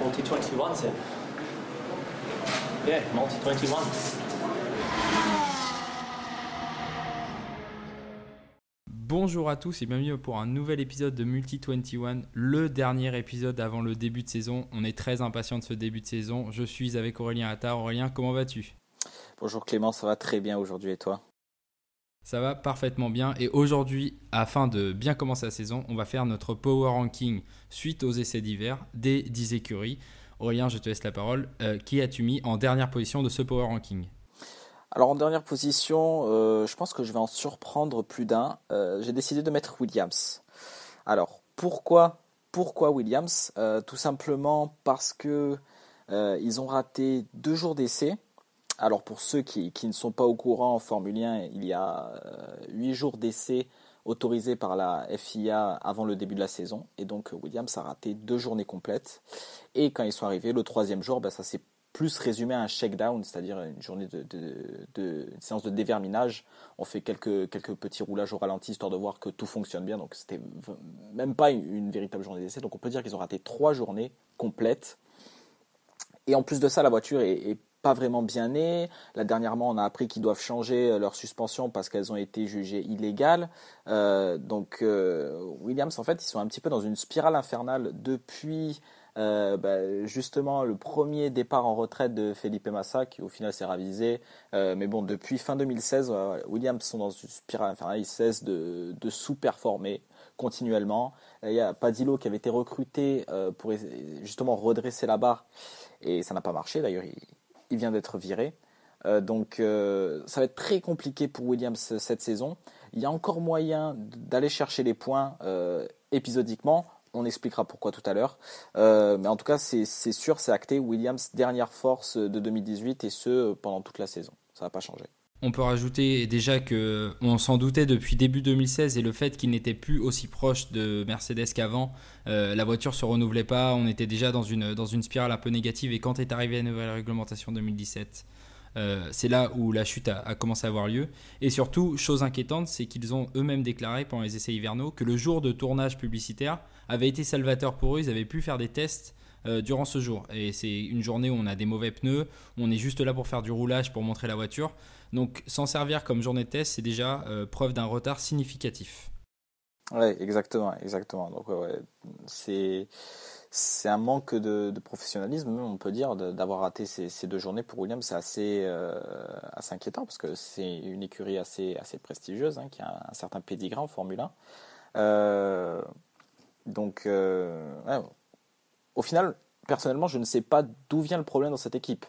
Multi-21, c'est... Yeah, Multi-21. Bonjour à tous et bienvenue pour un nouvel épisode de Multi-21, le dernier épisode avant le début de saison. On est très impatients de ce début de saison. Je suis avec Aurélien Attard. Aurélien, comment vas-tu ? Bonjour Clément, ça va très bien aujourd'hui et toi ? Ça va parfaitement bien et aujourd'hui, afin de bien commencer la saison, on va faire notre Power Ranking suite aux essais d'hiver des 10 écuries. Aurélien, je te laisse la parole. Qui as-tu mis en dernière position de ce Power Ranking ? Alors en dernière position, je pense que je vais en surprendre plus d'un. J'ai décidé de mettre Williams. Alors pourquoi Williams ? Tout simplement parce que ils ont raté 2 jours d'essai. Alors pour ceux qui ne sont pas au courant, en Formule 1, il y a 8 jours d'essai autorisés par la FIA avant le début de la saison. Et donc Williams a raté 2 journées complètes. Et quand ils sont arrivés, le 3e jour, ça s'est plus résumé à un shakedown, c'est-à-dire une journée une séance de déverminage. On fait quelques petits roulages au ralenti, histoire de voir que tout fonctionne bien. Donc c'était même pas une véritable journée d'essai. Donc on peut dire qu'ils ont raté 3 journées complètes. Et en plus de ça, la voiture est pas vraiment bien née. Là, dernièrement, on a appris qu'ils doivent changer leur suspension parce qu'elles ont été jugées illégales. Donc Williams, en fait, ils sont un petit peu dans une spirale infernale depuis justement le premier départ en retraite de Felipe Massa, qui au final s'est ravisé. Mais bon, depuis fin 2016, Williams sont dans une spirale infernale. Ils cessent de sous-performer continuellement. Il y a Padillo qui avait été recruté pour justement redresser la barre. Et ça n'a pas marché, d'ailleurs il vient d'être viré. Donc ça va être très compliqué pour Williams cette saison. Il y a encore moyen d'aller chercher les points épisodiquement. On expliquera pourquoi tout à l'heure. Mais en tout cas, c'est sûr, c'est acté. Williams, dernière force de 2018 et ce pendant toute la saison. Ça ne va pas changer. On peut rajouter déjà qu'on s'en doutait depuis début 2016 et le fait qu'il n'était plus aussi proche de Mercedes qu'avant, la voiture ne se renouvelait pas, on était déjà dans une spirale un peu négative et quand est arrivée la nouvelle réglementation 2017, c'est là où la chute a commencé à avoir lieu. Et surtout, chose inquiétante, c'est qu'ils ont eux-mêmes déclaré pendant les essais hivernaux que le jour de tournage publicitaire avait été salvateur pour eux, ils avaient pu faire des tests durant ce jour. Et c'est une journée où on a des mauvais pneus, on est juste là pour faire du roulage, pour montrer la voiture. Donc s'en servir comme journée de test, c'est déjà preuve d'un retard significatif. Oui, exactement. Donc c'est un manque de professionnalisme, même, on peut dire, d'avoir raté ces 2 journées pour Williams. C'est assez inquiétant parce que c'est une écurie assez prestigieuse, qui a un certain pédigré en Formule 1. Au final, personnellement, je ne sais pas d'où vient le problème dans cette équipe.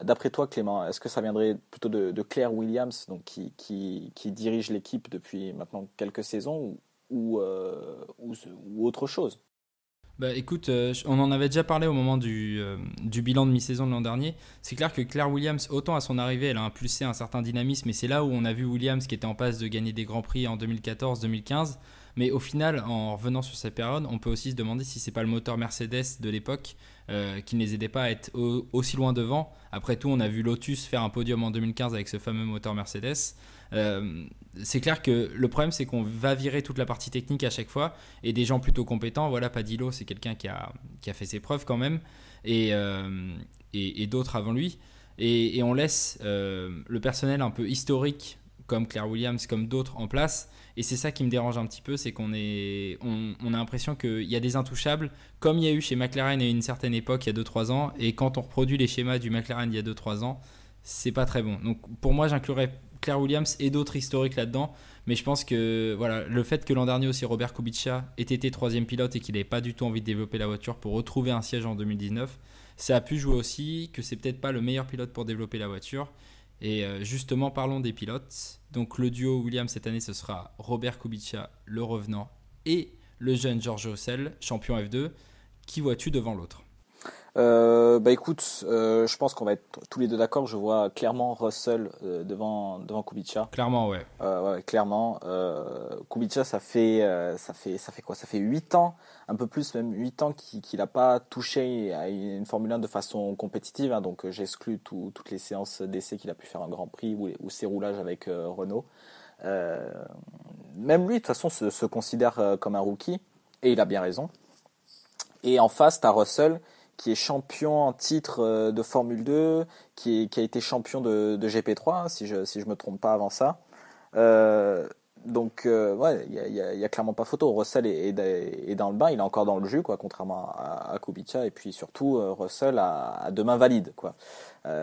D'après toi, Clément, est-ce que ça viendrait plutôt de Claire Williams, donc qui dirige l'équipe depuis maintenant quelques saisons, ou autre chose ? Écoute, on en avait déjà parlé au moment du bilan de mi-saison de l'an dernier. C'est clair que Claire Williams, autant à son arrivée, elle a impulsé un certain dynamisme, et c'est là où on a vu Williams qui était en passe de gagner des Grands Prix en 2014-2015. Mais au final, en revenant sur cette période, on peut aussi se demander si c'est pas le moteur Mercedes de l'époque qui ne les aidait pas à être aussi loin devant. Après tout, on a vu Lotus faire un podium en 2015 avec ce fameux moteur Mercedes. C'est clair que le problème, c'est qu'on va virer toute la partie technique à chaque fois et des gens plutôt compétents. Voilà, Padillo, c'est quelqu'un qui a fait ses preuves quand même et d'autres avant lui. Et on laisse le personnel un peu historique comme Claire Williams, comme d'autres en place. Et c'est ça qui me dérange un petit peu, c'est qu'on a l'impression qu'il y a des intouchables, comme il y a eu chez McLaren à une certaine époque, il y a 2-3 ans. Et quand on reproduit les schémas du McLaren il y a 2-3 ans, c'est pas très bon. Donc pour moi, j'inclurais Claire Williams et d'autres historiques là-dedans. Mais je pense que voilà, le fait que l'an dernier aussi Robert Kubica ait été 3e pilote et qu'il n'avait pas du tout envie de développer la voiture pour retrouver un siège en 2019, ça a pu jouer aussi que c'est peut-être pas le meilleur pilote pour développer la voiture. Et justement, parlons des pilotes. Donc le duo Williams cette année, ce sera Robert Kubica, le revenant, et le jeune George Russell, champion F2. Qui vois-tu devant l'autre ? Écoute, je pense qu'on va être tous les deux d'accord. Je vois clairement Russell devant Kubica. Clairement, ouais. Clairement. Kubica, ça fait quoi ? Ça fait 8 ans, un peu plus, même 8 ans qu'il n'a pas touché à une Formule 1 de façon compétitive. Donc j'exclus toutes les séances d'essai qu'il a pu faire en Grand Prix ou ses roulages avec Renault. Même lui, de toute façon, se considère comme un rookie, et il a bien raison. Et en face, tu as Russell qui est champion en titre de Formule 2, qui a été champion de GP3, hein, si je me trompe pas avant ça. Euh, ouais, il y a clairement pas photo. Russell est dans le bain, il est encore dans le jus, quoi, contrairement à Kubica. Et puis surtout, Russell a deux mains valides, quoi.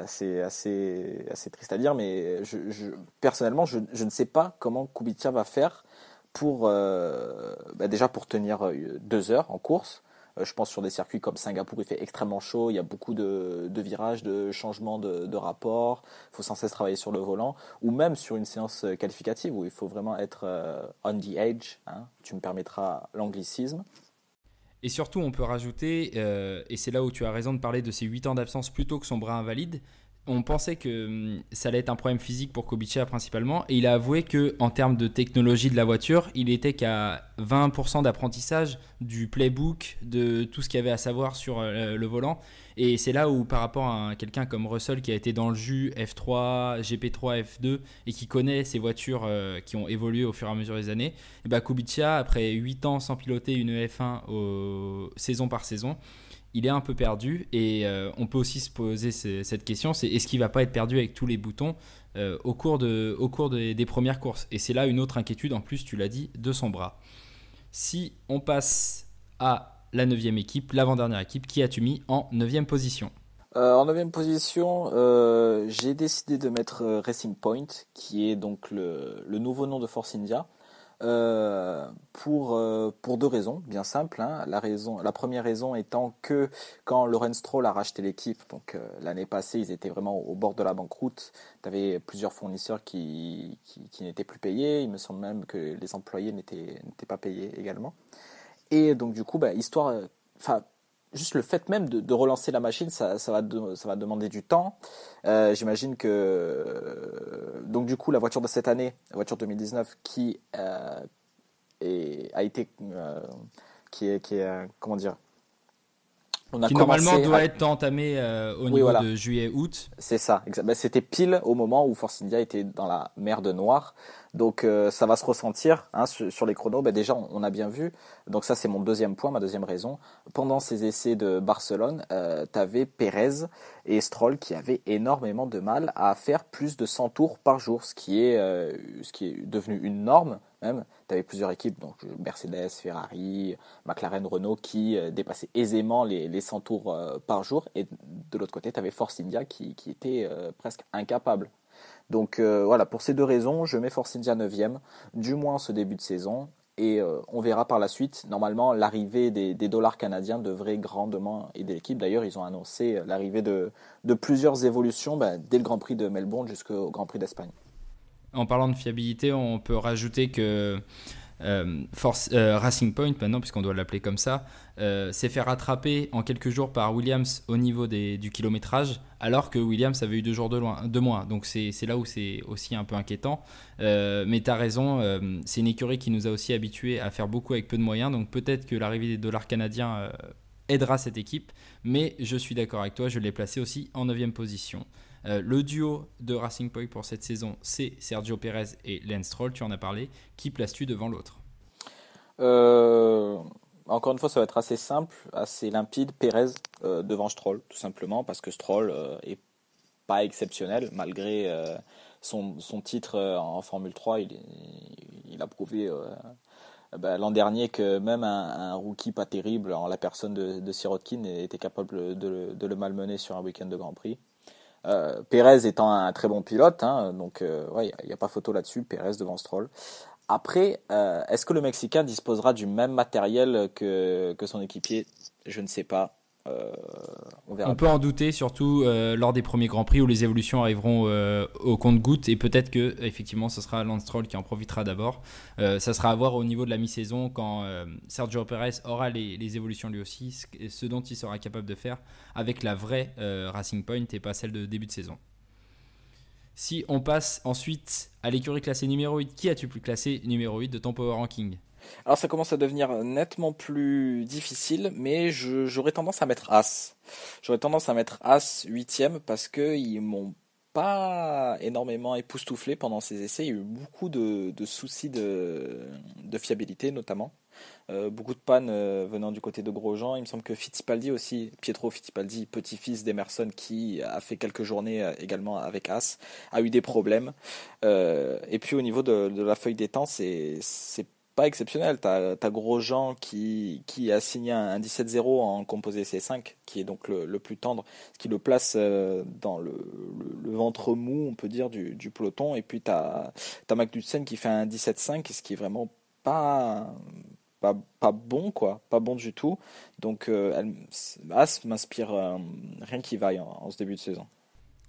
C'est assez triste à dire, mais personnellement, je ne sais pas comment Kubica va faire pour déjà pour tenir 2 heures en course. Je pense sur des circuits comme Singapour, il fait extrêmement chaud, il y a beaucoup de virages, de changements de rapport, il faut sans cesse travailler sur le volant, ou même sur une séance qualificative où il faut vraiment être on the edge, hein, tu me permettras l'anglicisme. Et surtout, on peut rajouter, et c'est là où tu as raison de parler de ces 8 ans d'absence plutôt que son bras invalide, on pensait que ça allait être un problème physique pour Kubica principalement, et il a avoué qu'en termes de technologie de la voiture, il était qu'à 20% d'apprentissage du playbook, de tout ce qu'il y avait à savoir sur le volant. Et c'est là où par rapport à quelqu'un comme Russell qui a été dans le jus F3, GP3, F2 et qui connaît ces voitures qui ont évolué au fur et à mesure des années, et bah Kubica, après 8 ans sans piloter une F1 saison par saison, il est un peu perdu. Et on peut aussi se poser cette question, c'est est-ce qu'il ne va pas être perdu avec tous les boutons au cours des premières courses. Et c'est là une autre inquiétude, en plus tu l'as dit, de son bras. Si on passe à la 9e équipe, l'avant-dernière équipe, qui as-tu mis en 9e position? En 9e position, j'ai décidé de mettre Racing Point, qui est donc le nouveau nom de Force India. Pour deux raisons bien simples, hein. La première raison étant que quand Lawrence Stroll a racheté l'équipe, donc l'année passée, ils étaient vraiment au bord de la banqueroute. Tu avais plusieurs fournisseurs qui n'étaient plus payés. Il me semble même que les employés n'étaient pas payés également. Et donc du coup, enfin, juste le fait même de relancer la machine, ça va demander du temps. J'imagine que donc du coup la voiture de cette année, la voiture 2019, a été qui est comment dire, on a Qui normalement commencé doit à être entamé au oui niveau voilà, de juillet-août. c'est ça, c'était pile au moment où Force India était dans la mer de Noir. Donc ça va se ressentir, hein, sur les chronos. Déjà, on a bien vu. Donc ça, c'est mon deuxième point, ma deuxième raison. Pendant ces essais de Barcelone, tu avais Pérez et Stroll qui avaient énormément de mal à faire plus de 100 tours par jour, ce qui est devenu une norme même. Tu avais plusieurs équipes, donc Mercedes, Ferrari, McLaren, Renault, qui dépassaient aisément les 100 tours par jour. Et de l'autre côté, tu avais Force India qui était presque incapable. Donc voilà, pour ces deux raisons, je mets Force India 9e, du moins ce début de saison. Et on verra par la suite. Normalement, l'arrivée des dollars canadiens devrait grandement aider l'équipe. D'ailleurs, ils ont annoncé l'arrivée de plusieurs évolutions dès le Grand Prix de Melbourne jusqu'au Grand Prix d'Espagne. En parlant de fiabilité, on peut rajouter que Racing Point, maintenant, puisqu'on doit l'appeler comme ça, s'est fait rattraper en quelques jours par Williams au niveau du kilométrage, alors que Williams avait eu 2 jours de moins. Donc c'est là où c'est aussi un peu inquiétant. Mais tu as raison, c'est une écurie qui nous a aussi habitués à faire beaucoup avec peu de moyens. Donc peut-être que l'arrivée des dollars canadiens aidera cette équipe. Mais je suis d'accord avec toi, je l'ai placé aussi en 9e position. Le duo de Racing Point pour cette saison, c'est Sergio Pérez et Lance Stroll, tu en as parlé. Qui places-tu devant l'autre? Euh, Encore une fois, ça va être assez simple, assez limpide. Pérez devant Stroll, tout simplement, parce que Stroll est pas exceptionnel, malgré son titre en Formule 3. Il a prouvé l'an dernier que même un rookie pas terrible, en la personne de Sirotkin, était capable de le malmener sur un week-end de Grand Prix. Pérez étant un très bon pilote, hein, donc ouais, il n'y a pas photo là-dessus. Pérez devant Stroll. Après, est-ce que le Mexicain disposera du même matériel que son équipier? Je ne sais pas. On verra On peut bien. en douter, surtout lors des premiers Grands Prix où les évolutions arriveront au compte-gouttes, et peut-être que effectivement ce sera Lance Stroll qui en profitera d'abord. Ça sera à voir au niveau de la mi-saison quand Sergio Perez aura les évolutions lui aussi, ce dont il sera capable de faire avec la vraie Racing Point et pas celle de début de saison. Si on passe ensuite à l'écurie classée numéro 8, qui as-tu pu classer numéro 8 de ton Power Ranking? Alors ça commence à devenir nettement plus difficile, mais j'aurais tendance à mettre As. J'aurais tendance à mettre As 8e parce qu'ils m'ont pas énormément époustouflé pendant ces essais. Il y a eu beaucoup de soucis de fiabilité notamment. beaucoup de pannes venant du côté de Grosjean. Il me semble que Fittipaldi aussi, Pietro Fittipaldi, petit-fils d'Emerson, qui a fait quelques journées également avec As, a eu des problèmes. Et puis au niveau de la feuille des temps, c'est pas exceptionnel. T'as Grosjean qui a signé un 17-0 en composé C5, qui est donc le plus tendre, ce qui le place dans le ventre mou, on peut dire, du peloton. Et puis t'as Magnussen qui fait un 17-5, ce qui est vraiment pas bon, quoi, pas bon du tout. Donc As m'inspire rien qui vaille en ce début de saison.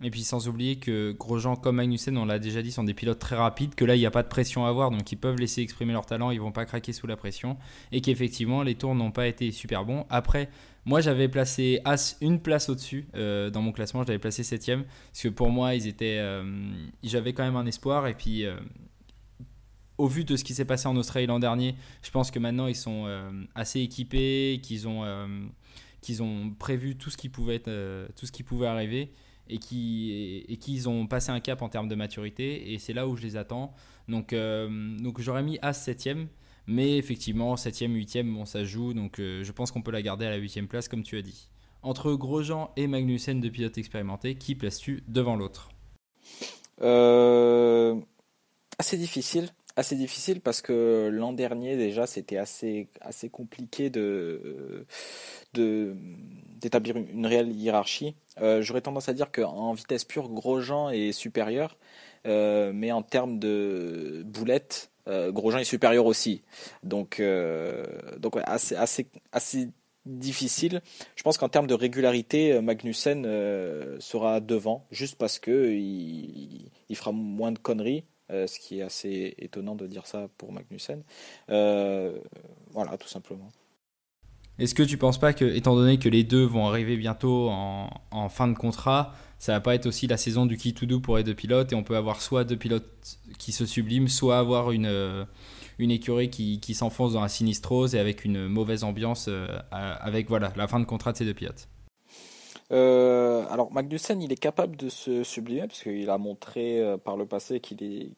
Et puis sans oublier que Grosjean comme Magnussen, on l'a déjà dit, sont des pilotes très rapides, que là il n'y a pas de pression à avoir, donc ils peuvent laisser exprimer leur talent, ils vont pas craquer sous la pression, et qu'effectivement les tours n'ont pas été super bons. Après, moi j'avais placé As une place au-dessus dans mon classement, je l'avais placé 7ème, parce que pour moi j'avais quand même un espoir, et puis au vu de ce qui s'est passé en Australie l'an dernier, je pense que maintenant ils sont assez équipés, qu'ils ont prévu tout ce qui pouvait arriver, et qu'ils ont passé un cap en termes de maturité, et c'est là où je les attends. Donc j'aurais mis As 7ème, mais effectivement 7ème, 8ème, bon, ça joue, donc je pense qu'on peut la garder à la 8ème place comme tu as dit. Entre Grosjean et Magnussen, deux pilotes expérimentés, qui places-tu devant l'autre? Euh, Assez difficile. Assez difficile parce que l'an dernier déjà c'était assez compliqué de d'établir une réelle hiérarchie. J'aurais tendance à dire qu'en vitesse pure, Grosjean est supérieur, mais en termes de boulettes, Grosjean est supérieur aussi. Donc ouais, assez difficile. Je pense qu'en termes de régularité, Magnussen sera devant, juste parce que il fera moins de conneries. Ce qui est assez étonnant de dire ça pour Magnussen. Voilà, tout simplement. Est-ce que tu penses pas que, étant donné que les deux vont arriver bientôt en fin de contrat, ça va pas être aussi la saison du qui tout doux pour les deux pilotes, et on peut avoir soit deux pilotes qui se subliment, soit avoir une écurie qui s'enfonce dans la sinistrose et avec une mauvaise ambiance avec voilà, la fin de contrat de ces deux pilotes? Alors Magnussen, il est capable de se sublimer parce qu'il a montré par le passé qu'il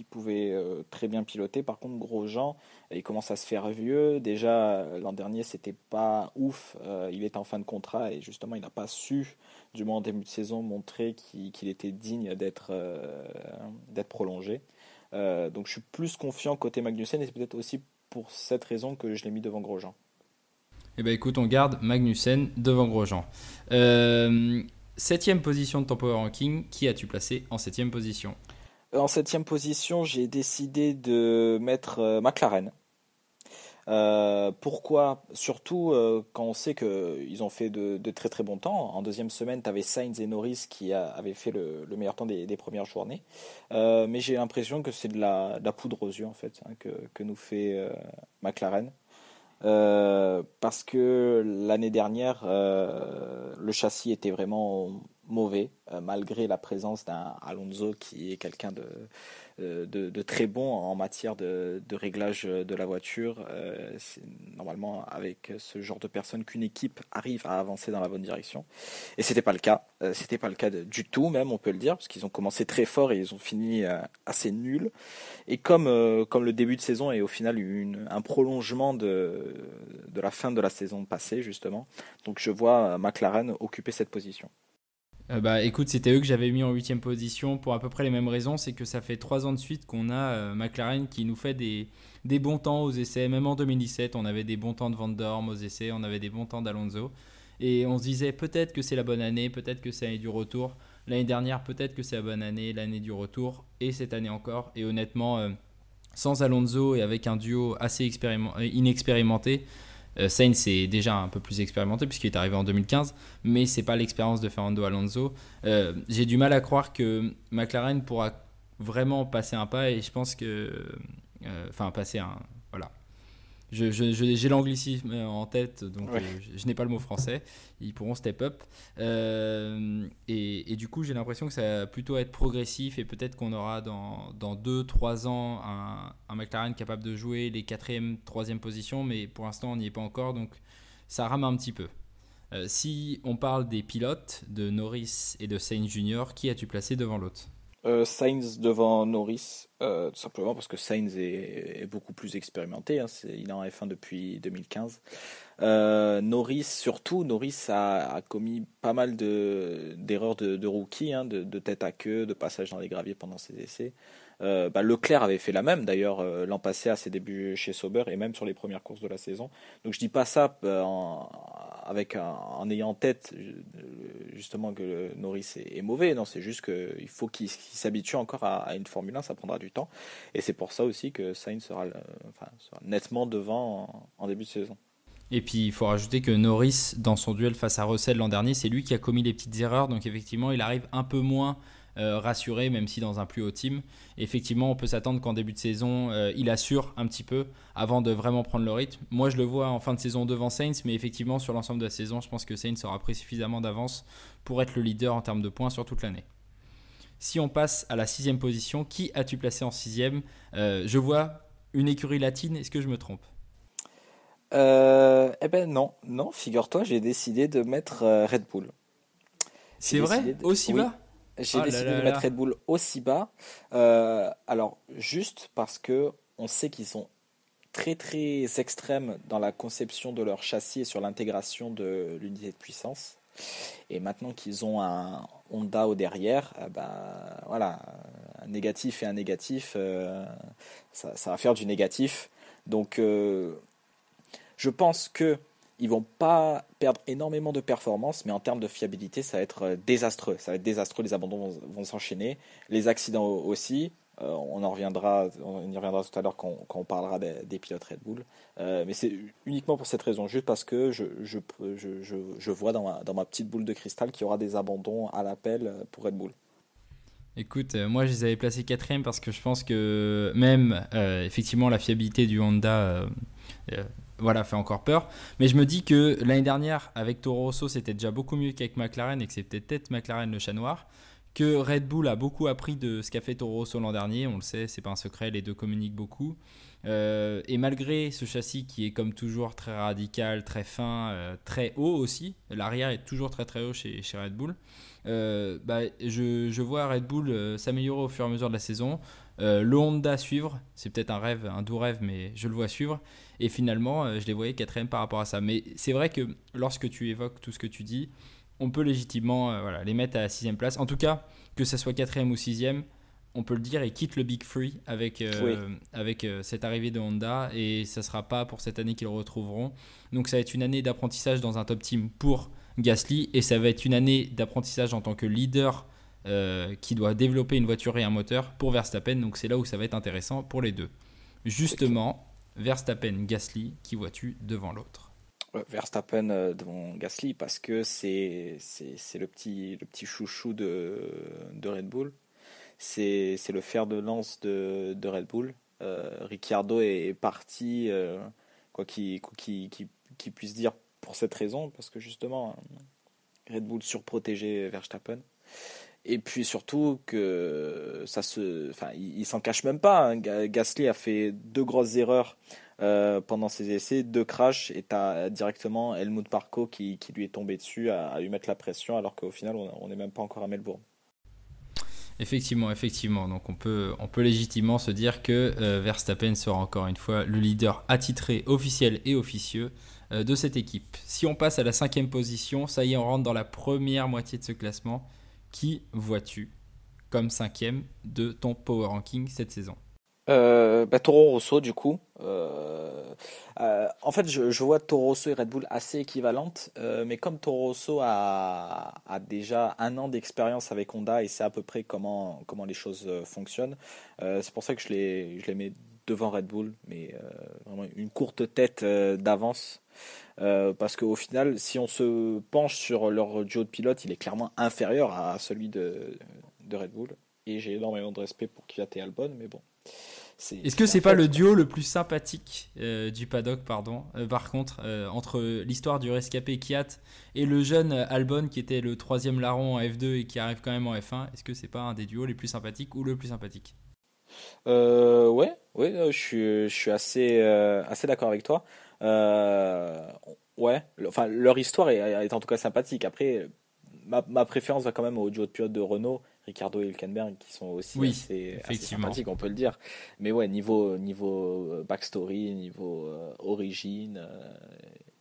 pouvait très bien piloter. Par contre, Grosjean, il commence à se faire vieux. Déjà l'an dernier, c'était pas ouf. Il était en fin de contrat et justement, il n'a pas su, du moins en début de saison, montrer qu'il était digne d'être prolongé. Donc, je suis plus confiant côté Magnussen et c'est peut-être aussi pour cette raison que je l'ai mis devant Grosjean. Eh ben écoute, on garde Magnussen devant Grosjean. Septième position de ton power ranking, qui as-tu placé en septième position? En septième position, j'ai décidé de mettre McLaren. Pourquoi? Surtout quand on sait qu'ils ont fait de très très bons temps. En deuxième semaine, tu avais Sainz et Norris qui avaient fait le meilleur temps des premières journées. Mais j'ai l'impression que c'est de la poudre aux yeux en fait, hein, que nous fait McLaren. Parce que l'année dernière, le châssis était vraiment mauvais, malgré la présence d'un Alonso qui est quelqu'un de très bon en matière de réglage de la voiture. C'est normalement avec ce genre de personnes qu'une équipe arrive à avancer dans la bonne direction. Et c'était pas le cas. C'était pas le cas du tout, même on peut le dire, parce qu'ils ont commencé très fort et ils ont fini assez nuls. Et comme le début de saison est au final un prolongement de la fin de la saison passée, justement, donc je vois McLaren occuper cette position. Bah écoute, c'était eux que j'avais mis en huitième position pour à peu près les mêmes raisons. C'est que ça fait 3 ans de suite qu'on a McLaren qui nous fait des bons temps aux essais. Même en 2017, on avait des bons temps de Van Dorn aux essais, on avait des bons temps d'Alonso. Et on se disait peut-être que c'est la bonne année, peut-être que c'est l'année du retour. L'année dernière, peut-être que c'est la bonne année, l'année du retour. Et cette année encore. Et honnêtement, sans Alonso et avec un duo assez inexpérimenté, Sainz est déjà un peu plus expérimenté puisqu'il est arrivé en 2015, mais c'est pas l'expérience de Fernando Alonso. J'ai du mal à croire que McLaren pourra vraiment passer un pas, et je pense que passer un voilà. J'ai l'anglicisme en tête, donc Ouais. je n'ai pas le mot français. Ils pourront step up. Et du coup, j'ai l'impression que ça va plutôt être progressif, et peut-être qu'on aura dans 2-3 ans un McLaren capable de jouer les 4e, 3e positions, mais pour l'instant, on n'y est pas encore, donc ça rame un petit peu. Si on parle des pilotes, de Norris et de Sainz Jr., qui as-tu placé devant l'autre? Sainz devant Norris, tout simplement parce que Sainz est beaucoup plus expérimenté, hein, il est en F1 depuis 2015. Norris, surtout, Norris a commis pas mal d'erreurs de rookie, hein, de tête à queue, de passage dans les graviers pendant ses essais. Leclerc avait fait la même d'ailleurs l'an passé à ses débuts chez Sauber et même sur les premières courses de la saison. Donc je dis pas ça en ayant en tête justement que Norris est mauvais. Non, c'est juste qu'il faut qu'il s'habitue encore à une Formule 1, ça prendra du temps. Et c'est pour ça aussi que Sainz sera nettement devant en début de saison. Et puis il faut rajouter que Norris, dans son duel face à Russell l'an dernier, c'est lui qui a commis les petites erreurs. Donc effectivement, il arrive un peu moins rassuré, même si dans un plus haut team. Et effectivement, on peut s'attendre qu'en début de saison, il assure un petit peu avant de vraiment prendre le rythme. Moi, je le vois en fin de saison devant Sainz, mais effectivement, sur l'ensemble de la saison, je pense que Sainz aura pris suffisamment d'avance pour être le leader en termes de points sur toute l'année. Si on passe à la 6e position, qui as-tu placé en 6e? Je vois une écurie latine, est-ce que je me trompe? Eh ben non, non, figure-toi, j'ai décidé de mettre Red Bull. J'ai C'est vrai? décidé de... Aussi Oui, bas? j'ai Oh là décidé de là mettre là. Red Bull aussi bas. Alors, juste parce que on sait qu'ils sont très très extrêmes dans la conception de leur châssis et sur l'intégration de l'unité de puissance. Et maintenant qu'ils ont un Honda au derrière, voilà, un négatif et un négatif, ça va faire du négatif. Donc, je pense que ils vont pas perdre énormément de performance, mais en termes de fiabilité, ça va être désastreux. Ça va être désastreux, les abandons vont s'enchaîner, les accidents aussi. On y reviendra tout à l'heure quand on parlera des pilotes Red Bull. Mais c'est uniquement pour cette raison, juste parce que je vois dans ma petite boule de cristal qu'il y aura des abandons à l'appel pour Red Bull. Écoute, moi je les avais placés quatrième parce que je pense que même effectivement la fiabilité du Honda euh, voilà, fait encore peur. Mais je me dis que l'année dernière avec Toro Rosso c'était déjà beaucoup mieux qu'avec McLaren et que c'est peut-être McLaren le chat noir. Que Red Bull a beaucoup appris de ce qu'a fait Toro Rosso l'an dernier, on le sait, c'est pas un secret, les deux communiquent beaucoup. Et malgré ce châssis qui est comme toujours très radical, très fin, très haut aussi, l'arrière est toujours très très haut chez Red Bull. Je vois Red Bull s'améliorer au fur et à mesure de la saison. Le Honda suivre, c'est peut-être un rêve, un doux rêve, mais je le vois suivre. Et finalement, je les voyais quatrième par rapport à ça. Mais c'est vrai que lorsque tu évoques tout ce que tu dis, on peut légitimement voilà, les mettre à la sixième place. En tout cas, que ça soit quatrième ou sixième, on peut le dire, et quitte le Big Free Oui, avec cette arrivée de Honda. Et ça ne sera pas pour cette année qu'ils le retrouveront. Donc ça va être une année d'apprentissage dans un top team pour Gasly. Et ça va être une année d'apprentissage en tant que leader qui doit développer une voiture et un moteur pour Verstappen. Donc c'est là où ça va être intéressant pour les deux. effectivement. Justement, Verstappen, Gasly, qui vois-tu devant l'autre? Verstappen devant Gasly parce que c'est le petit chouchou de Red Bull. C'est le fer de lance de Red Bull. Ricciardo est parti, quoi qu'il puisse dire pour cette raison, parce que justement, Red Bull surprotégeait Verstappen. Et puis surtout que enfin, il s'en cache même pas, hein. Gasly a fait deux grosses erreurs pendant ses essais, deux crashs, et t'as directement Helmut Marko qui lui est tombé dessus à lui mettre la pression, alors qu'au final on n'est même pas encore à Melbourne. Effectivement, effectivement. Donc on peut légitimement se dire que Verstappen sera encore une fois le leader attitré, officiel et officieux de cette équipe. Si on passe à la 5e position, ça y est, on rentre dans la première moitié de ce classement. Qui vois-tu comme 5e de ton power ranking cette saison? Toro Rosso du coup. En fait, je vois Toro Rosso et Red Bull assez équivalentes, mais comme Toro Rosso a déjà un an d'expérience avec Honda et sait à peu près comment les choses fonctionnent, c'est pour ça que je les mets devant Red Bull, mais vraiment une courte tête d'avance. Parce qu'au final, si on se penche sur leur duo de pilotes, il est clairement inférieur à celui de Red Bull. Et j'ai énormément de respect pour Kvyat et Albon, mais bon. Est-ce que C'est un c'est pas le fait, quoi. duo le plus sympathique du paddock, pardon, par contre, entre l'histoire du rescapé Kiat et le jeune Albon qui était le troisième larron en F2 et qui arrive quand même en F1, est-ce que c'est pas un des duos les plus sympathiques ou le plus sympathique? Ouais, ouais, je suis assez d'accord avec toi. Euh, ouais, leur histoire est en tout cas sympathique. Après, ma préférence va quand même au duo de pilotes de Renault, Ricardo et Hülkenberg qui sont aussi Oui, assez effectivement. sympathiques, on peut le dire. Mais ouais, niveau backstory, niveau origine,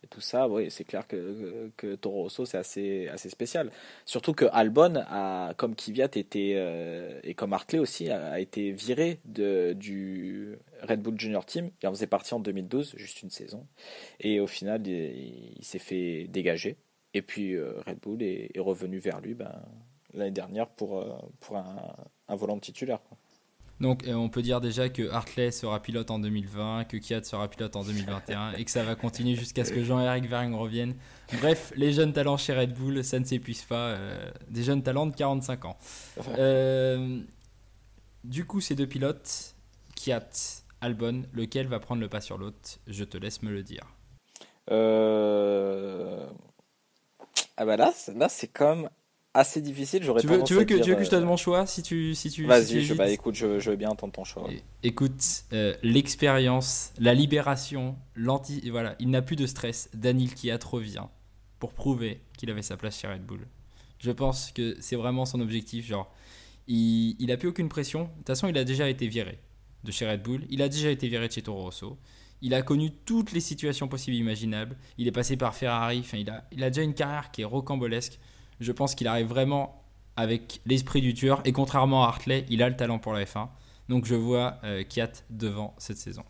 et tout ça, ouais, c'est clair que Toro Rosso c'est assez spécial. Surtout que Albon comme Kvyat et comme Hartley aussi, a été viré du Red Bull Junior Team. Il en faisait partie en 2012, juste une saison. Et au final, il s'est fait dégager. Et puis Red Bull est revenu vers lui l'année dernière pour un volant titulaire, quoi. Donc on peut dire déjà que Hartley sera pilote en 2020, que Kvyat sera pilote en 2021 et que ça va continuer jusqu'à ce que Jean-Éric Vergne revienne. Bref, les jeunes talents chez Red Bull, ça ne s'épuise pas. Des jeunes talents de 45 ans. Euh, du coup, ces deux pilotes, Kvyat, Albon, lequel va prendre le pas sur l'autre? Je te laisse me le dire. Euh, Ah bah là c'est quand même assez difficile. J'aurais Tu tendance veux à dire. tu veux que je te donne mon choix si tu Vas-y, hésites? écoute, je veux bien entendre ton choix. Écoute, l'expérience, la libération, voilà, il n'a plus de stress. Daniil Kvyat revient pour prouver qu'il avait sa place chez Red Bull. Je pense que c'est vraiment son objectif. Genre, il a plus aucune pression. De toute façon, il a déjà été viré de chez Red Bull. Il a déjà été viré de chez Toro Rosso. Il a connu toutes les situations possibles et imaginables. Il est passé par Ferrari. Enfin, il a déjà une carrière qui est rocambolesque. Je pense qu'il arrive vraiment avec l'esprit du tueur. Et contrairement à Hartley, il a le talent pour la F1. Donc je vois Kvyat devant cette saison.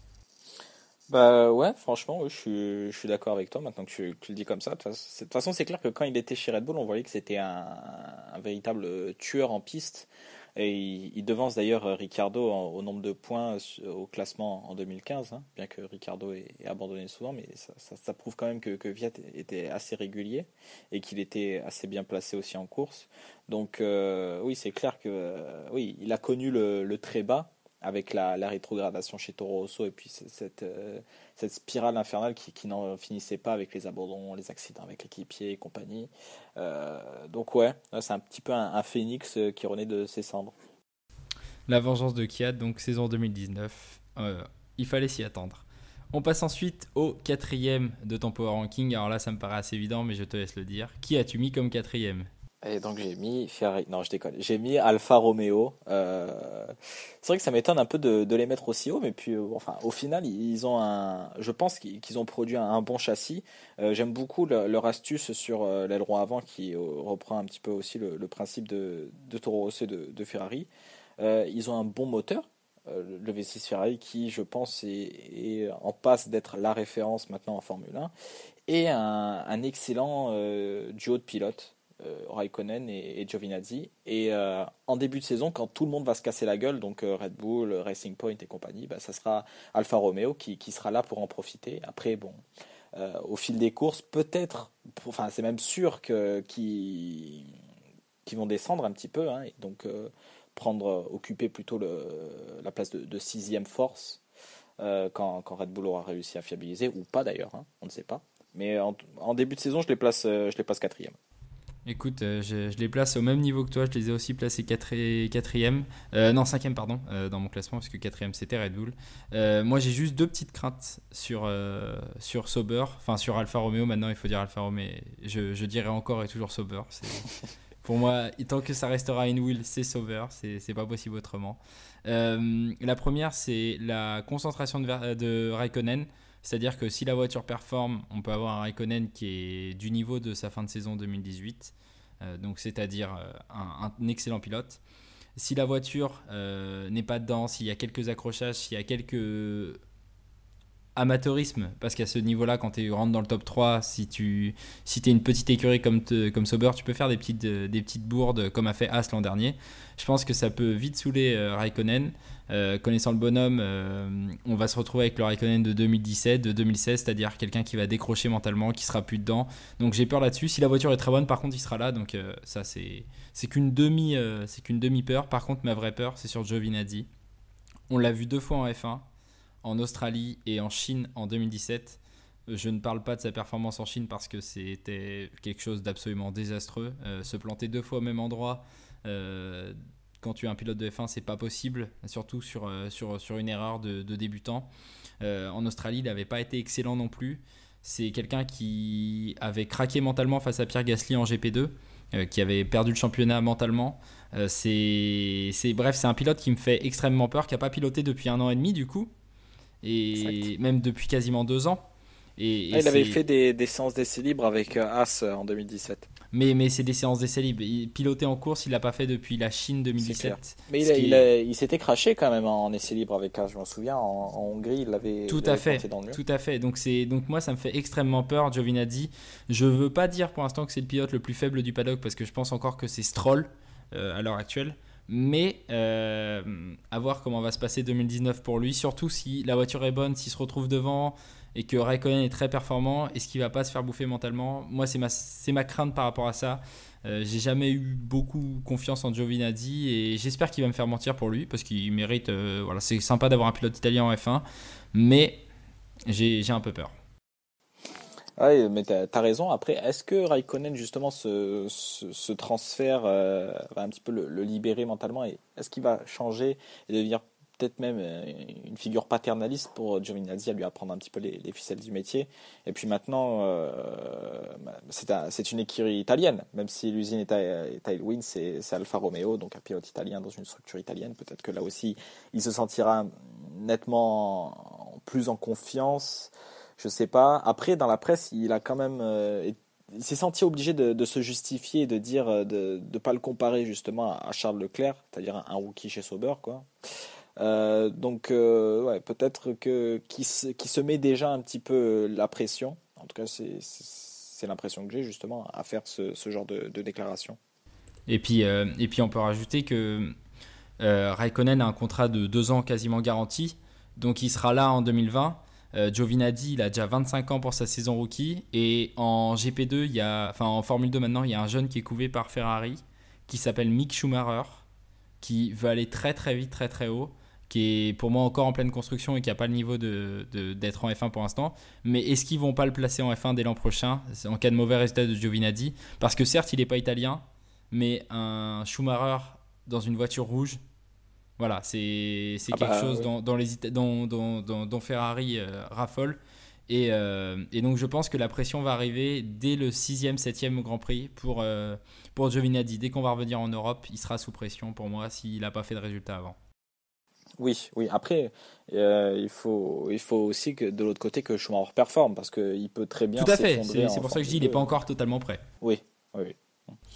Bah ouais, franchement, oui, je suis d'accord avec toi maintenant que tu le dis comme ça. De toute façon, c'est clair que quand il était chez Red Bull, on voyait que c'était un véritable tueur en piste. Et il devance d'ailleurs Ricardo au nombre de points au classement en 2015, hein, bien que Ricardo ait abandonné souvent, mais ça prouve quand même que Viat était assez régulier et qu'il était assez bien placé aussi en course. Donc oui, c'est clair que oui, il a connu le très bas avec la rétrogradation chez Toro Rosso et puis cette spirale infernale qui n'en finissait pas avec les abandons, les accidents avec l'équipier et compagnie. Donc ouais, c'est un petit peu un phénix qui renaît de ses cendres. La vengeance de Kvyat, donc saison 2019. Il fallait s'y attendre. On passe ensuite au quatrième de ton Power Ranking. Alors là, ça me paraît assez évident, mais je te laisse le dire. Qui as-tu mis comme quatrième? Et donc j'ai mis Ferrari, non je déconne, j'ai mis Alfa Romeo. C'est vrai que ça m'étonne un peu de les mettre aussi haut, mais puis enfin au final ils ont je pense qu'ils ont produit un bon châssis. J'aime beaucoup leur astuce sur l'aileron avant qui reprend un petit peu aussi le principe de Toro Rosso et de Ferrari. Ils ont un bon moteur, le V6 Ferrari qui je pense est en passe d'être la référence maintenant en Formule 1 et un excellent duo de pilotes, Raikkonen et Giovinazzi. Et en début de saison, quand tout le monde va se casser la gueule, donc Red Bull, Racing Point et compagnie, bah, ça sera Alfa Romeo qui sera là pour en profiter. Après, bon, au fil des courses, peut-être, enfin c'est même sûr qu'ils vont descendre un petit peu, hein, et donc occuper plutôt la place de sixième force quand Red Bull aura réussi à fiabiliser, ou pas d'ailleurs, hein, on ne sait pas. Mais en début de saison, je les place quatrième. Écoute, je les place au même niveau que toi. Je les ai aussi placés quatrième. Non, cinquième, pardon, dans mon classement, parce que quatrième, c'était Red Bull. Moi, j'ai juste deux petites craintes sur Sauber. Enfin, sur Alfa Romeo. Maintenant, il faut dire Alfa Romeo. Je dirais encore et toujours Sauber. Pour moi, tant que ça restera in wheel, c'est Sauber. C'est pas possible autrement. La première, c'est la concentration de Raikkonen. C'est-à-dire que si la voiture performe, on peut avoir un Raikkonen qui est du niveau de sa fin de saison 2018, donc c'est-à-dire un excellent pilote. Si la voiture n'est pas dedans, s'il y a quelques accrochages, s'il y a quelques amateurisme, parce qu'à ce niveau-là, quand tu rentres dans le top 3, si tu es une petite écurie comme Sauber, tu peux faire des petites bourdes comme a fait As l'an dernier. Je pense que ça peut vite saouler Raikkonen. Connaissant le bonhomme, on va se retrouver avec le Raikkonen de 2017, de 2016, c'est-à-dire quelqu'un qui va décrocher mentalement, qui sera plus dedans. Donc j'ai peur là-dessus. Si la voiture est très bonne, par contre, il sera là. Donc ça, c'est qu'une demi-peur. Par contre, ma vraie peur, c'est sur Giovinazzi. On l'a vu deux fois en F1, en Australie et en Chine en 2017. Je ne parle pas de sa performance en Chine parce que c'était quelque chose d'absolument désastreux. Se planter deux fois au même endroit quand tu es un pilote de F1, c'est pas possible, surtout sur une erreur de débutant. En Australie, il n'avait pas été excellent non plus. C'est quelqu'un qui avait craqué mentalement face à Pierre Gasly en GP2, qui avait perdu le championnat mentalement. Bref, c'est un pilote qui me fait extrêmement peur, qui n'a pas piloté depuis 1 an et demi du coup, et Exact. même depuis quasiment 2 ans. Ah, Et il avait c'est fait des séances d'essai libre avec As en 2017. Mais c'est des séances d'essai libre. Piloter en course, il l'a pas fait depuis la Chine C'est clair. 2017. Mais Ce qui est il s'était craché quand même en essai libre avec As, je m'en souviens. En Hongrie, tout il à l'avait fait, planté dans le mur. tout à fait. Donc moi, ça me fait extrêmement peur, Giovinazzi. Je veux pas dire pour l'instant que c'est le pilote le plus faible du paddock parce que je pense encore que c'est Stroll à l'heure actuelle. Mais à voir comment va se passer 2019 pour lui, surtout si la voiture est bonne, s'il se retrouve devant et que Raikkonen est très performant, est-ce qu'il va pas se faire bouffer mentalement? Moi, c'est ma crainte par rapport à ça. J'ai jamais eu beaucoup confiance en Giovinazzi et j'espère qu'il va me faire mentir pour lui parce qu'il mérite. Voilà, c'est sympa d'avoir un pilote italien en F1, mais j'ai un peu peur. Ouais, mais t'as raison. Après, est-ce que Raikkonen, justement, ce transfert va un petit peu le libérer mentalement et est-ce qu'il va changer et devenir peut-être même une figure paternaliste pour Giovinazzi à lui apprendre un petit peu les ficelles du métier? Et puis maintenant, c'est une écurie italienne, même si l'usine est à Tailwind, c'est Alfa Romeo, donc un pilote italien dans une structure italienne. Peut-être que là aussi, il se sentira nettement plus en confiance. Je sais pas. Après, dans la presse, il a quand même, il s'est senti obligé de se justifier et de dire de ne pas le comparer justement à Charles Leclerc, c'est-à-dire un rookie chez Sauber, quoi. Ouais, peut-être qu'il se met déjà un petit peu la pression. En tout cas, c'est l'impression que j'ai justement à faire ce genre de déclaration. Et puis on peut rajouter que Raikkonen a un contrat de 2 ans quasiment garanti, donc il sera là en 2020. Giovinazzi, il a déjà 25 ans pour sa saison rookie. Et en GP2, en Formule 2 maintenant, il y a un jeune qui est couvé par Ferrari qui s'appelle Mick Schumacher, qui veut aller très très vite, très très haut, qui est pour moi encore en pleine construction et qui n'a pas le niveau d'être en F1 pour l'instant. Mais est-ce qu'ils vont pas le placer en F1 dès l'an prochain, en cas de mauvais résultat de Giovinazzi? Parce que certes, il n'est pas italien, mais un Schumacher dans une voiture rouge, voilà, c'est Ah quelque bah chose oui. dont Ferrari raffole. Et donc je pense que la pression va arriver dès le 6e, 7e Grand Prix pour Giovinazzi. Dès qu'on va revenir en Europe, il sera sous pression pour moi s'il n'a pas fait de résultat avant. Oui, oui. Après, il faut aussi que de l'autre côté que Schumacher performe parce qu'il peut très Tout bien à fait, s'effondrer c'est en pour ça que je dis Formule qu'il n'est 2. pas encore totalement prêt. Oui, oui, oui.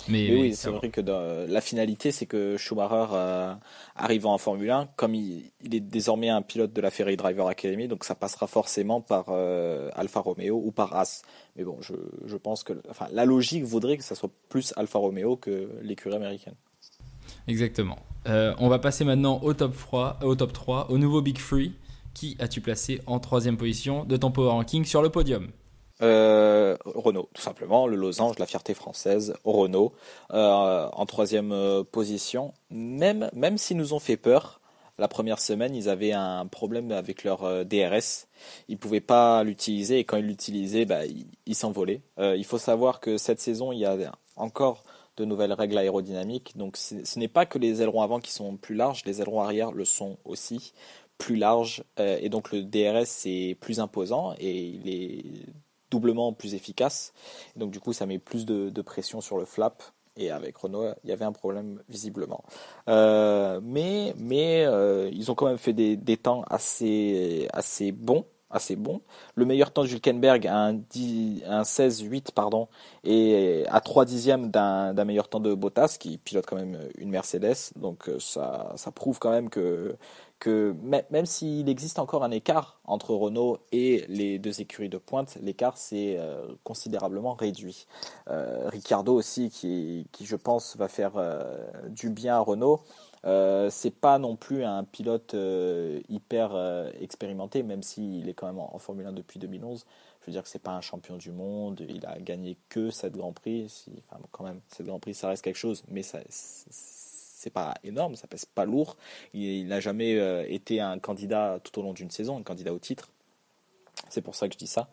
Mais, Mais mais oui, ça c'est va. vrai que la finalité, c'est que Schumacher, arrivant en Formule 1, comme il est désormais un pilote de la Ferrari Driver Academy, donc ça passera forcément par Alfa Romeo ou par Haas. Mais bon, je pense que enfin, la logique voudrait que ça soit plus Alfa Romeo que l'écurie américaine. Exactement. On va passer maintenant au top 3, au nouveau Big Free. Qui as-tu placé en troisième position de ton Power Ranking sur le podium? Renault, tout simplement, le losange, la fierté française, Renault, en troisième position. Même s'ils nous ont fait peur, la première semaine, ils avaient un problème avec leur DRS. Ils pouvaient pas l'utiliser et quand ils l'utilisaient, bah, ils s'envolaient. Il faut savoir que cette saison, il y a encore de nouvelles règles aérodynamiques. Donc ce n'est pas que les ailerons avant qui sont plus larges, les ailerons arrière le sont aussi plus larges. Et donc le DRS est plus imposant et il est doublement plus efficace. Donc du coup, ça met plus de pression sur le flap. Et avec Renault, il y avait un problème visiblement. Mais ils ont quand même fait des temps assez bons. Assez bon. Le meilleur temps de Hülkenberg un 16-8 pardon, et à 3 dixièmes d'un meilleur temps de Bottas qui pilote quand même une Mercedes. Donc ça prouve quand même que même s'il existe encore un écart entre Renault et les deux écuries de pointe, l'écart s'est considérablement réduit. Ricciardo aussi, qui je pense va faire du bien à Renault. C'est pas non plus un pilote hyper expérimenté, même s'il est quand même en Formule 1 depuis 2011. Je veux dire que c'est pas un champion du monde, il a gagné que 7 Grands Prix. Enfin, quand même, 7 Grands Prix, ça reste quelque chose, mais ça, c'est pas énorme, ça pèse pas lourd. Il n'a jamais été un candidat tout au long d'une saison, un candidat au titre. C'est pour ça que je dis ça.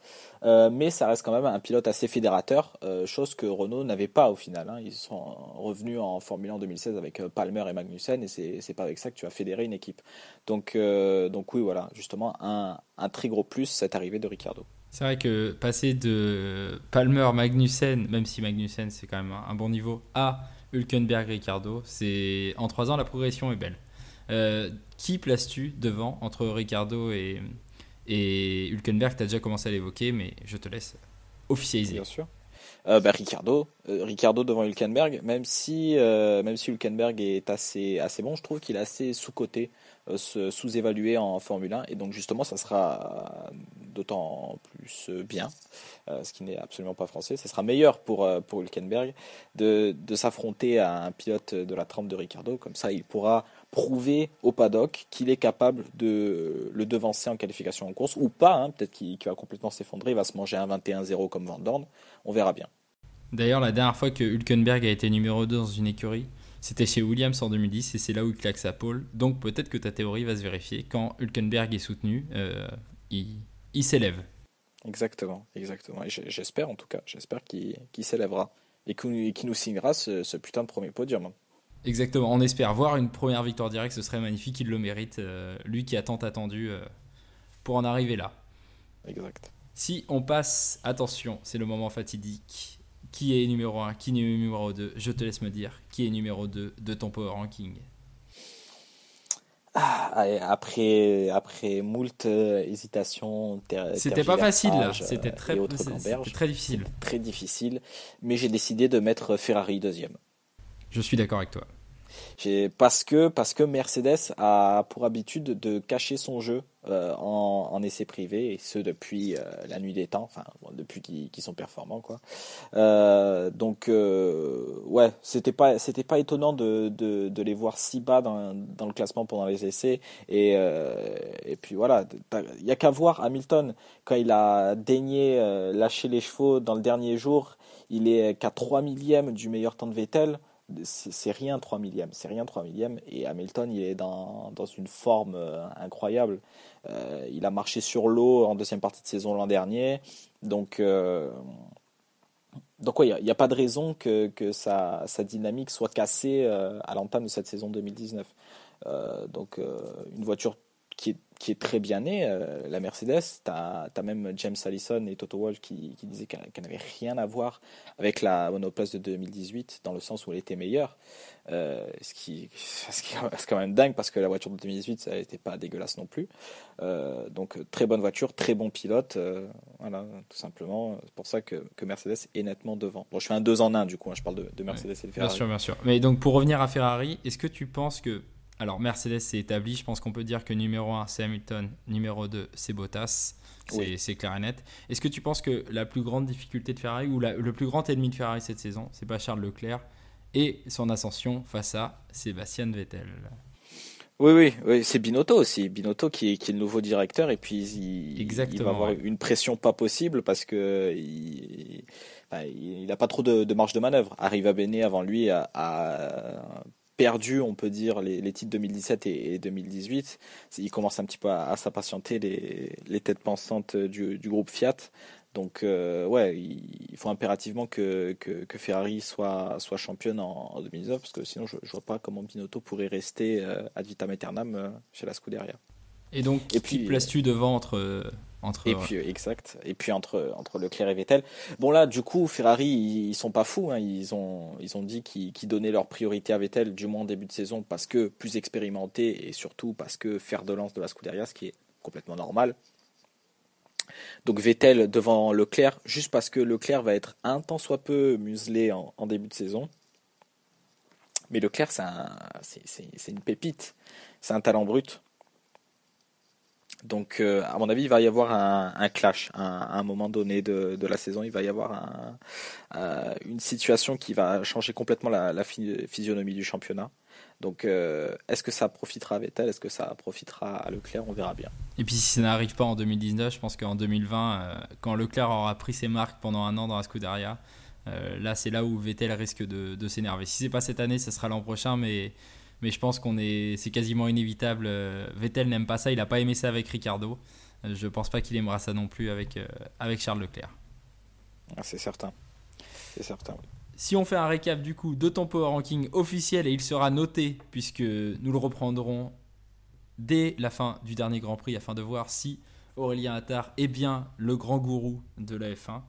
Mais ça reste quand même un pilote assez fédérateur, chose que Renault n'avait pas au final. Hein. Ils sont revenus en Formule 1 en 2016 avec Palmer et Magnussen, et c'est pas avec ça que tu vas fédérer une équipe. Donc oui, voilà, justement, un très gros plus, cette arrivée de Ricciardo. C'est vrai que passer de Palmer, Magnussen, même si Magnussen c'est quand même un bon niveau, à Hülkenberg, Ricciardo, c'est en 3 ans la progression est belle. Qui places-tu devant entre Ricciardo et Hülkenberg? Tu as déjà commencé à l'évoquer, mais je te laisse officialiser. Bien sûr. Ricciardo devant Hülkenberg, même si Hülkenberg est assez bon, je trouve qu'il est assez sous-coté, sous-évalué en Formule 1, et donc justement ça sera d'autant plus bien, ce qui n'est absolument pas français, ça sera meilleur pour Hülkenberg de s'affronter à un pilote de la trempe de Ricciardo, comme ça il pourra prouver au paddock qu'il est capable de le devancer en qualification en course, ou pas, hein, peut-être qu'il va complètement s'effondrer, il va se manger un 21-0 comme Van Dorn, on verra bien. D'ailleurs, la dernière fois que Hülkenberg a été numéro 2 dans une écurie, c'était chez Williams en 2010 et c'est là où il claque sa pole. Donc peut-être que ta théorie va se vérifier. Quand Hülkenberg est soutenu, il s'élève. Exactement, exactement. Et j'espère en tout cas, j'espère qu'il s'élèvera et qu'il nous signera ce putain de premier podium. Exactement, on espère voir une première victoire directe, ce serait magnifique, il le mérite, lui qui a tant attendu pour en arriver là. Exact. Si on passe, attention, c'est le moment fatidique, qui est numéro 1, qui est numéro 2, je te laisse me dire, qui est numéro 2 de ton power ranking. Allez, après moult hésitations, C'était pas facile là, c'était très difficile. Très difficile, mais j'ai décidé de mettre Ferrari deuxième. Je suis d'accord avec toi. Parce que Mercedes a pour habitude de cacher son jeu en essai privé, et ce depuis la nuit des temps, enfin depuis qu'ils sont performants, quoi. Ouais, c'était pas étonnant de les voir si bas dans le classement pendant les essais, et puis voilà, il y a qu'à voir Hamilton quand il a daigné lâcher les chevaux dans le dernier jour, il est qu'à 3 millièmes du meilleur temps de Vettel. C'est rien 3 millièmes, et Hamilton il est dans une forme incroyable. Il a marché sur l'eau en deuxième partie de saison l'an dernier, donc ouais, il n'y a pas de raison que sa dynamique soit cassée à l'entame de cette saison 2019. Une voiture qui est très bien née, la Mercedes. T'as même James Allison et Toto Wolff qui disaient qu'elle n'avait rien à voir avec la monoplace de 2018, dans le sens où elle était meilleure. C'est quand même dingue, parce que la voiture de 2018, ça n'était pas dégueulasse non plus. Très bonne voiture, très bon pilote. Voilà, tout simplement. C'est pour ça que Mercedes est nettement devant. Bon, je fais un 2 en 1 du coup, hein, je parle de Mercedes et de Ferrari. Bien sûr. Mais donc pour revenir à Ferrari, est-ce que tu penses que... Alors Mercedes c'est établi, je pense qu'on peut dire que numéro 1 c'est Hamilton, numéro 2 c'est Bottas, c'est clair et net. Est-ce que tu penses que la plus grande difficulté de Ferrari, ou le plus grand ennemi de Ferrari cette saison, c'est pas Charles Leclerc et son ascension face à Sébastien Vettel? Oui, c'est Binotto aussi. Binotto qui est le nouveau directeur, et puis il va avoir une pression pas possible, parce que il n'a pas trop de marge de manœuvre. Arriva Bene avant lui a perdu, on peut dire, les titres 2017 et 2018. Il commence un petit peu à s'impatienter les têtes pensantes du groupe Fiat. Donc ouais, il faut impérativement que Ferrari soit championne en 2019, parce que sinon je vois pas comment Binotto pourrait rester ad vitam aeternam chez la Scuderia. Et donc qui places-tu devant entre Exact. Et puis entre Leclerc et Vettel. Bon là, du coup, Ferrari, ils sont pas fous, hein. Ils ont dit qu'ils donnaient leur priorité à Vettel, du moins en début de saison, parce que plus expérimenté, et surtout parce que fer de lance de la Scuderia, ce qui est complètement normal. Donc Vettel devant Leclerc, juste parce que Leclerc va être un tant soit peu muselé en début de saison. Mais Leclerc, c'est une pépite, c'est un talent brut. Donc, à mon avis, il va y avoir un clash à un moment donné de la saison. Il va y avoir une situation qui va changer complètement la physionomie du championnat. Donc, est-ce que ça profitera à Vettel? Est-ce que ça profitera à Leclerc? On verra bien. Et puis, si ça n'arrive pas en 2019, je pense qu'en 2020, quand Leclerc aura pris ses marques pendant un an dans la Scuderia, là, c'est là où Vettel risque de s'énerver. Si c'est pas cette année, ça sera l'an prochain, mais je pense c'est quasiment inévitable. Vettel n'aime pas ça, il n'a pas aimé ça avec Ricciardo. Je pense pas qu'il aimera ça non plus avec Charles Leclerc. C'est certain. Oui. Si on fait un récap du coup de ton power ranking officiel, et il sera noté puisque nous le reprendrons dès la fin du dernier Grand Prix afin de voir si Aurélien Attard est bien le grand gourou de la F1.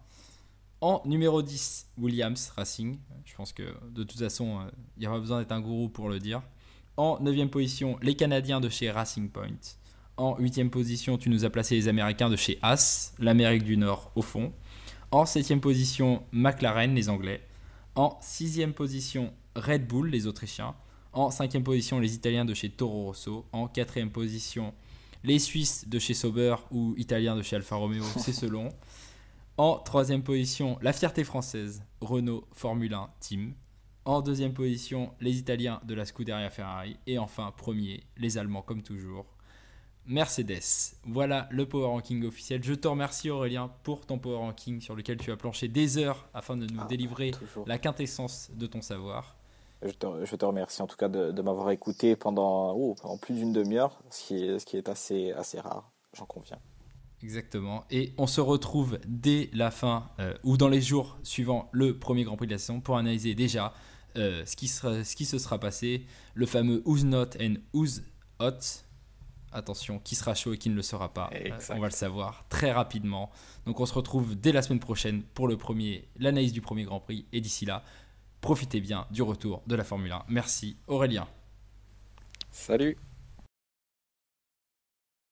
En numéro 10, Williams Racing. Je pense que de toute façon, il n'y a pas besoin d'être un gourou pour le dire. En 9e position, les Canadiens de chez Racing Point. En 8e position, tu nous as placé les Américains de chez Haas, l'Amérique du Nord au fond. En 7e position, McLaren, les Anglais. En 6e position, Red Bull, les Autrichiens. En 5e position, les Italiens de chez Toro Rosso. En 4e position, les Suisses de chez Sauber ou Italiens de chez Alfa Romeo, c'est selon. En 3e position, la fierté française, Renault Formule 1 Team. En 2e position, les Italiens de la Scuderia Ferrari. Et enfin, premier, les Allemands comme toujours, Mercedes. Voilà le Power Ranking officiel. Je te remercie Aurélien pour ton Power Ranking sur lequel tu as planché des heures afin de nous délivrer toujours. la quintessence de ton savoir. Je te remercie en tout cas de m'avoir écouté pendant plus d'une demi-heure, ce qui est assez rare, j'en conviens. Exactement. Et on se retrouve dès la fin ou dans les jours suivant le premier Grand Prix de la saison pour analyser déjà ce qui se sera passé, le fameux Who's Not and Who's Hot. Attention, qui sera chaud et qui ne le sera pas. On va le savoir très rapidement. Donc on se retrouve dès la semaine prochaine pour l'analyse du premier Grand Prix. Et d'ici là, profitez bien du retour de la Formule 1. Merci Aurélien. Salut.